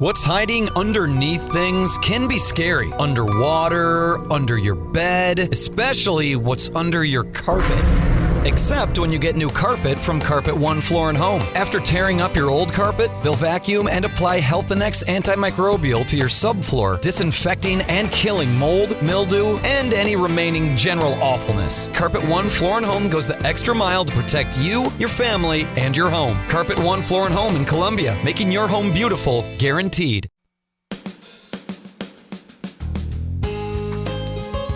What's hiding underneath things can be scary. Underwater, under your bed, especially what's under your carpet. Except when you get new carpet from Carpet One Floor and Home. After tearing up your old carpet, they'll vacuum and apply Health Annex antimicrobial to your subfloor, disinfecting and killing mold, mildew, and any remaining general awfulness. Carpet One Floor and Home goes the extra mile to protect you, your family, and your home. Carpet One Floor and Home in Columbia, making your home beautiful, guaranteed.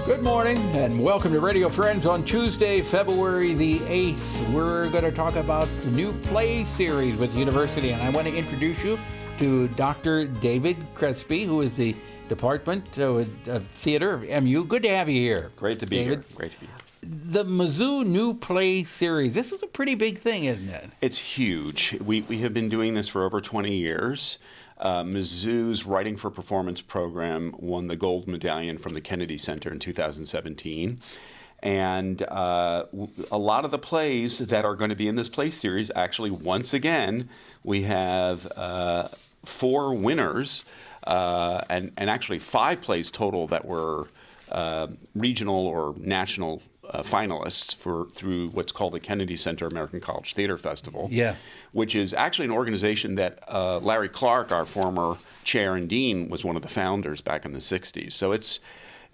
Good morning and welcome to Radio Friends on Tuesday, February the 8th. We're going to talk about the New Play Series with the university, and I want to introduce you to Dr. David Cresspy, who is the Department of Theater at MU. Good to have you here. Great to be David. here. Great to be here. The Mizzou New Play Series, this is a pretty big thing, isn't it? It's huge. We have been doing this for over 20 years. Mizzou's Writing for Performance program won the gold medallion from the Kennedy Center in 2017. And a lot of the plays that are going to be in this play series, actually, once again, we have 4 winners and actually 5 plays total that were regional or national finalists through what's called the Kennedy Center American College Theater Festival, which is actually an organization that Larry Clark, our former chair and dean, was one of the founders back in the 60s. So it's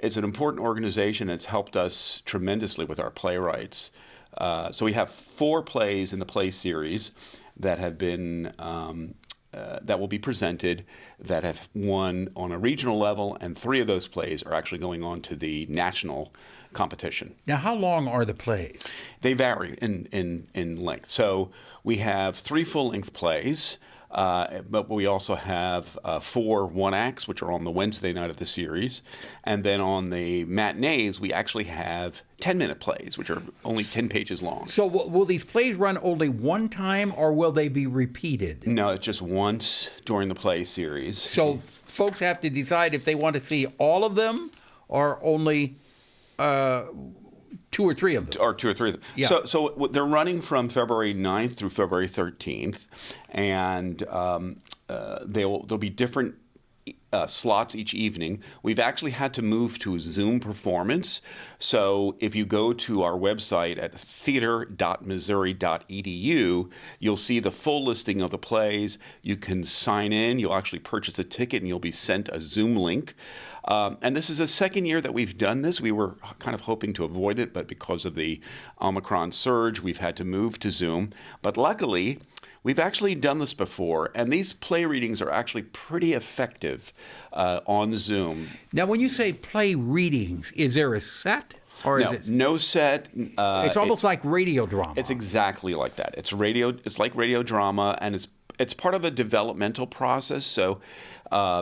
an important organization. It's helped us tremendously with our playwrights. So we have 4 plays in the play series that have been that will be presented that have won on a regional level, and 3 of those plays are actually going on to the national competition. Now, how long are the plays? They vary in length. So we have 3 full-length plays, but we also have 4 one-acts, which are on the Wednesday night of the series. And then on the matinees, we actually have 10-minute plays, which are only 10 pages long. So will these plays run only one time, or will they be repeated? No, it's just once during the play series. So folks have to decide if they want to see all of them or only 2 or 3 of them. Or 2 or 3 of them. Yeah. So they're running from February 9th through February 13th, and there'll be different slots each evening. We've actually had to move to Zoom performance. So if you go to our website at theater.missouri.edu, you'll see the full listing of the plays. You can sign in. You'll actually purchase a ticket, and you'll be sent a Zoom link. And this is the second year that we've done this. We were kind of hoping to avoid it, but because of the Omicron surge, we've had to move to Zoom. But luckily, we've actually done this before, and these play readings are actually pretty effective on Zoom. Now, when you say play readings, is there a set? Or No, is it... no set. It's almost like radio drama. It's exactly like that. It's like radio drama, and it's part of a developmental process. So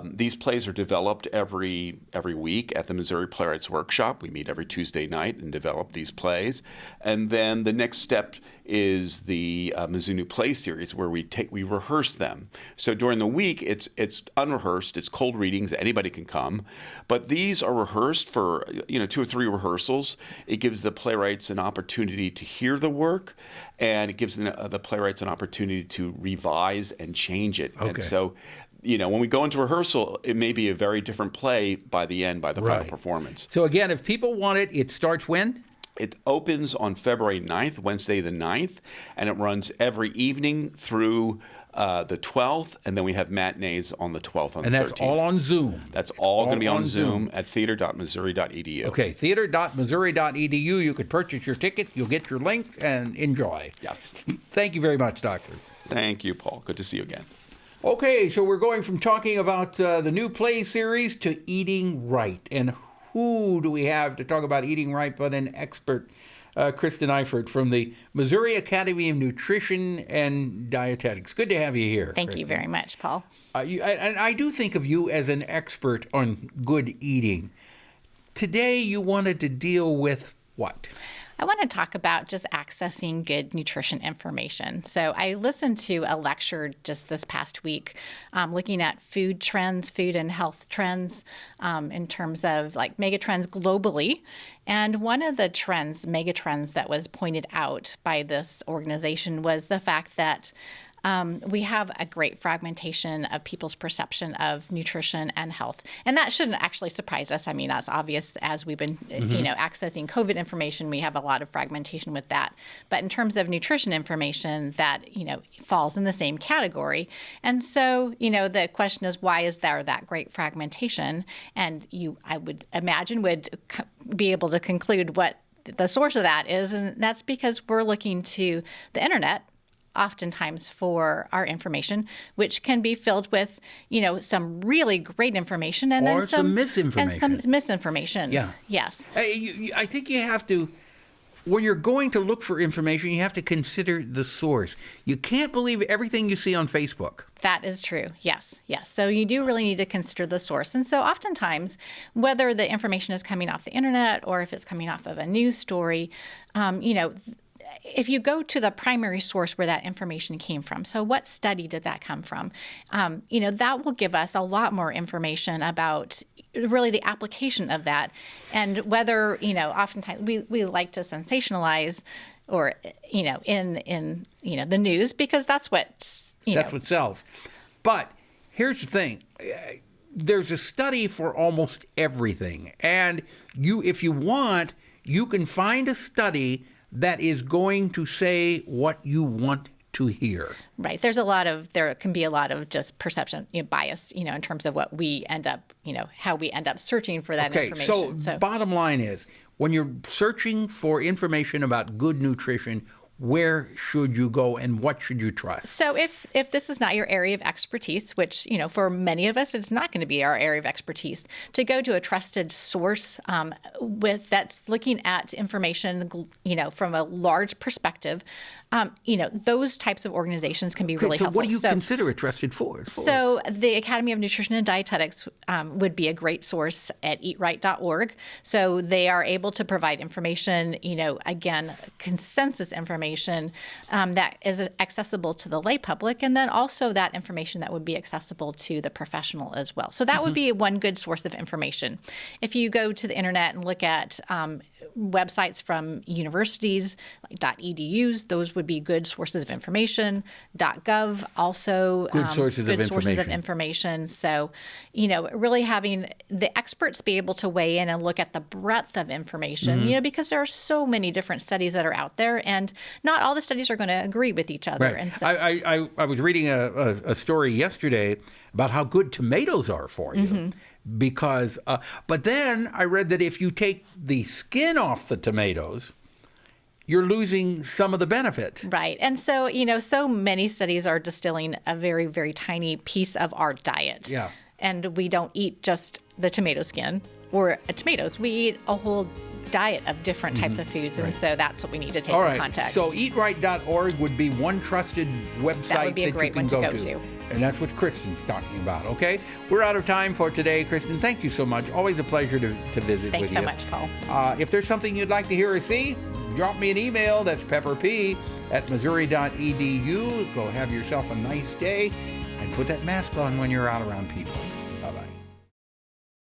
these plays are developed every week at the Missouri Playwrights Workshop. We meet every Tuesday night and develop these plays. And then the next step is the Mizzou New Play Series, where we rehearse them. So during the week, it's unrehearsed. It's cold readings. Anybody can come. But these are rehearsed for 2 or 3 rehearsals. It gives the playwrights an opportunity to hear the work, and it gives the playwrights an opportunity to revise and change it. Okay. And so, when we go into rehearsal, it may be a very different play by the end, by the final performance. So again, if people want it, it starts when? It opens on February 9th, Wednesday the 9th, and it runs every evening through the 12th, and then we have matinees on the 12th and the 13th. And that's all on Zoom? That's all going to be on Zoom at theater.missouri.edu. Okay, theater.missouri.edu. You could purchase your ticket, you'll get your link, and enjoy. Yes. Thank you very much, Doctor. Thank you, Paul. Good to see you again. Okay, so we're going from talking about the new play series to eating right. And who do we have to talk about eating right but an expert, Kristen Eiffert from the Missouri Academy of Nutrition and Dietetics. Good to have you here. Thank Kristen. you very much, Paul. I do think of you as an expert on good eating. Today you wanted to deal with what? I want to talk about just accessing good nutrition information. So I listened to a lecture just this past week looking at food trends, food and health trends in terms of like megatrends globally. And one of the trends, megatrends that was pointed out by this organization was the fact that we have a great fragmentation of people's perception of nutrition and health. And that shouldn't actually surprise us. I mean, that's obvious as we've been, accessing COVID information, we have a lot of fragmentation with that. But in terms of nutrition information, that, falls in the same category. And so, the question is, why is there that great fragmentation? And I would imagine, would be able to conclude what the source of that is. And that's because we're looking to the internet oftentimes for our information, which can be filled with, some really great information and or then some misinformation. And some misinformation. Yeah. Yes. I think you have to, when you're going to look for information, you have to consider the source. You can't believe everything you see on Facebook. That is true. Yes. So you do really need to consider the source. And so oftentimes, whether the information is coming off the internet or if it's coming off of a news story, if you go to the primary source where that information came from, so what study did that come from? That will give us a lot more information about really the application of that, and whether, oftentimes we like to sensationalize or, in the news, because that's what sells. But here's the thing. There's a study for almost everything. And if you want, you can find a study that is going to say what you want to hear. Right. There can be a lot of just perception, bias, in terms of what we end up, how we end up searching for that information. So bottom line is, when you're searching for information about good nutrition, where should you go and what should you trust? So if this is not your area of expertise, which, for many of us, it's not going to be our area of expertise, to go to a trusted source that's looking at information, from a large perspective, those types of organizations can be really helpful. So what do you consider a trusted source? So the Academy of Nutrition and Dietetics would be a great source at eatright.org. So they are able to provide information, again, consensus information that is accessible to the lay public, and then also that information that would be accessible to the professional as well. So that would be one good source of information. If you go to the internet and look at websites from universities like .edus, those would be good sources of information. .gov also good sources of information. So, really having the experts be able to weigh in and look at the breadth of information, because there are so many different studies that are out there, and not all the studies are going to agree with each other. Right. And so, I was reading a story yesterday about how good tomatoes are for you. Because, but then I read that if you take the skin off the tomatoes, you're losing some of the benefit. Right. And so, so many studies are distilling a very, very tiny piece of our diet. Yeah. And we don't eat just the tomato skin or tomatoes. We eat a whole diet of different types of foods. And so that's what we need to take in context. So eatright.org would be one trusted website that would be a great one to go to. And that's what Kristen's talking about, okay? We're out of time for today. Kristen, thank you so much. Always a pleasure to visit Thanks with so you. much, Paul. If there's something you'd like to hear or see, drop me an email. That's pepperp@missouri.edu. Go have yourself a nice day and put that mask on when you're out around people.